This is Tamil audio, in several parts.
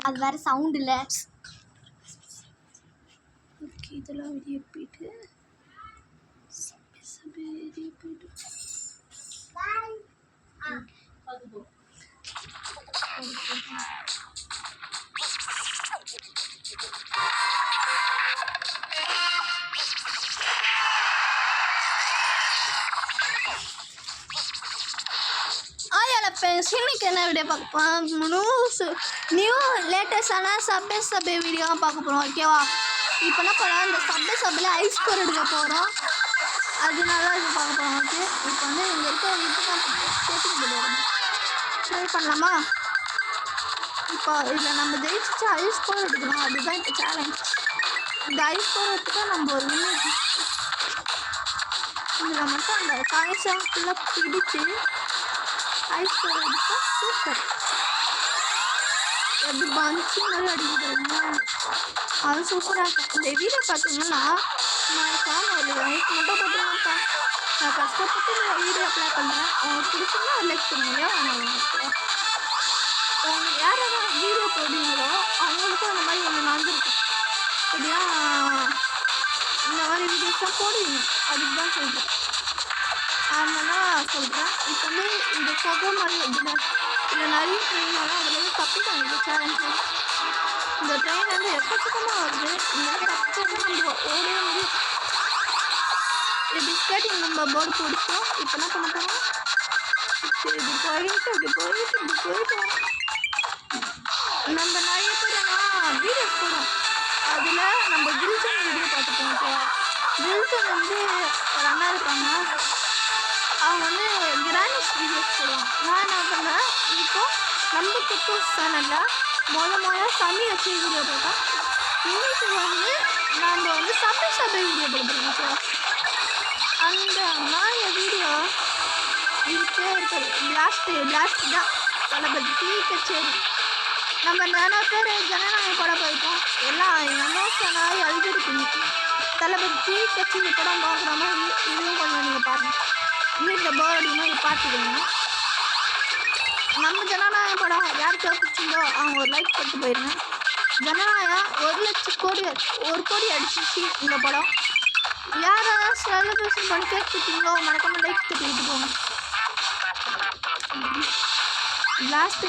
அது வேறு சவுண்ட் இல்லை. ஓகே, இதெல்லாம் வெளியே போயிட்டு வெளியே போயிட்டு இன்னைக்கு என்ன வீடியோ பார்க்க போகிறோம்? நியூ லேட்டஸ்டான சப்வே வீடியோ பார்க்க போகிறோம். ஓகேவா? இப்போ என்ன பண்ணலாம், இந்த சப்பில் ஐஸ் ஸ்கோர் எடுக்க போகிறோம். அதனால இது பார்க்க போகிறோம். ஓகே, இப்போ வந்து இங்கே இருக்க வீட்டுக்கு ட்ரை பண்ணலாமா? இப்போ இதில் நம்ம ஜெயிச்சு ஐஸ் ஸ்கோர் எடுக்கணும். அதுதான் இப்போ சேலஞ்ச். இந்த ஐஸ் ஸ்கோர் எடுத்துட்டா நம்ம ஒரு இதில் மட்டும் அந்த காய்ச்சா ஃபுல்லாக பிடிச்சி ஐஸ் ஸ்கோர் எடுத்தா சூப்பர். எப்படி பஞ்சு மாதிரி அடிக்கிறாங்க, அது சூப்பராக இருக்கும். இந்த வீடியோ பார்த்தீங்கன்னா நான் ஒரு லைக் மட்டும் பார்த்தீங்கன்னாப்பா, நான் கஷ்டப்பட்டு இந்த வீடியோ அப்ளை பண்ணுறேன். அவங்களுக்கு பிடிச்சிருந்தா ஒரு லைக் பண்ணுங்க. உங்களுக்கு யார் யாரும் வீடியோ போடுறீங்களோ அவங்களுக்கும் அந்த மாதிரி ஒன்று நடந்துருக்கு. சரியா? இந்த மாதிரி வீடியோஸ்லாம் போடுவீங்க, அதுக்கு தான் சொல்கிறேன். அதனால சொல்கிறேன். இப்போ வந்து இந்த கொகை மாதிரி இதில் நிறைய ட்ரெயின் வரும். அதில் வந்து தப்பிட்டாங்க இந்த சேலஞ்சு. இந்த ட்ரெயின் வந்து எக்கச்சக்கமாக வருது. இந்த தப்பிச்சா நம்ம ஓடவே முடியும். இப்படி ஸ்கேட்டிங் நம்ம போர்டு பிடிச்சோம். இப்போ என்ன பண்ண போகிறோம், இப்படி போயிட்டு வரோம். நம்ம நிறைய பேர் வீடியோஸ் போடுறோம். அதில் நம்ம வில்சன் வீடியோ பார்த்துப்போம். வில்சன் வந்து ஒரு அண்ணா இருப்பாங்க, அவங்க வந்து கிரானிஷ் வீடியோஸ் போடுவாங்க. நான் என்ன பண்ணுறேன், இப்போது நம்ம குக்கூஸ் சேனலில் மொதல் சமி வச்சு வீடியோ போட்டோம். இன்னைக்கு வந்து நம்ம வந்து சபை வீடியோ போடுறோம். ஓகே, அந்த மாதிரி வீடியோ இருக்குது. பிளாஸ்ட் தான் தளபதி கச்சேரி. நம்ம நிறைய பேர் ஜனநாயக படம் போயிட்டோம். எல்லாம் எமோஷனாக எழுதிருக்குங்க. தளபதி கச்சேரி படம் பார்க்குற மாதிரி இதுவும் கொஞ்சம் நீங்கள் பாருங்கள். வீட்டில் போர் அடிக்கும்போது பார்த்துக்கோங்க. நம்ம ஜனநாயக படம் யாருக்கு பிடிச்சிருந்தோ அவங்க ஒரு லைக் போட்டு போயிடுங்க. ஜனநாயகம் 1 கோடி அடிச்சிச்சு இந்த படம். யாராவது செலிப்ரேஷன் பண்ணி கேட்டுட்டீங்களோ மறக்காம லைக் தட்டிக்கிட்டு போங்க. பிளாஸ்ட்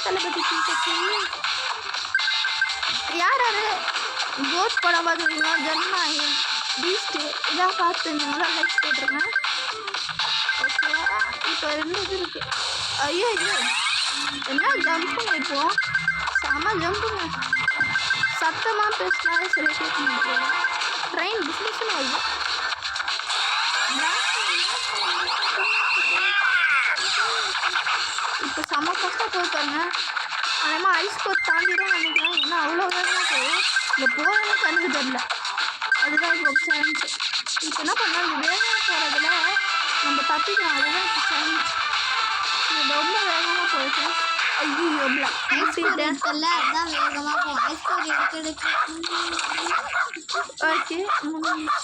தளபதி கச்சேரி. யார் கோட் படம் பார்த்துருக்கீங்களோ, ஜனநாயகம், பீஸ்ட்டு இதாக பார்த்துருந்தீங்களோ லைக் போட்டுருங்க. ஓகேவா? இப்போ 2 இது இருக்குது. ஐயோ என்ன ஜம்புங்க, இப்போது செம ஜம்புங்க. சத்தமாக பேசினாலே சரி கேட்க முடியல. ட்ரெயின் பிஸ்னஸ்னு வருது. இப்போ செம கஷ்டம் போட்டாங்க. அதேமாதிரி ஐஸ் கோட் தாண்டிடும் நினைக்கிறேன். ஏன்னா அவ்வளோ வேகமாக போகும். இந்த போகவே கண்ணுக்கு தெரியல. அதுதான் இப்போ சேலஞ்சு. இப்போ என்ன பண்ணால் இந்த வேகமாக போகிறதுல நம்ம தப்பிக்கலாம். அதுதான் இப்போ சேலஞ்சு. இது ரொம்ப வேகமாக போயிடுச்சு. ஐயோ ஐஸ் கோட் எடுக்கல, அதுதான் வேகமாக போகும். ஐஸ் கோட் எடுக்க ஓகே.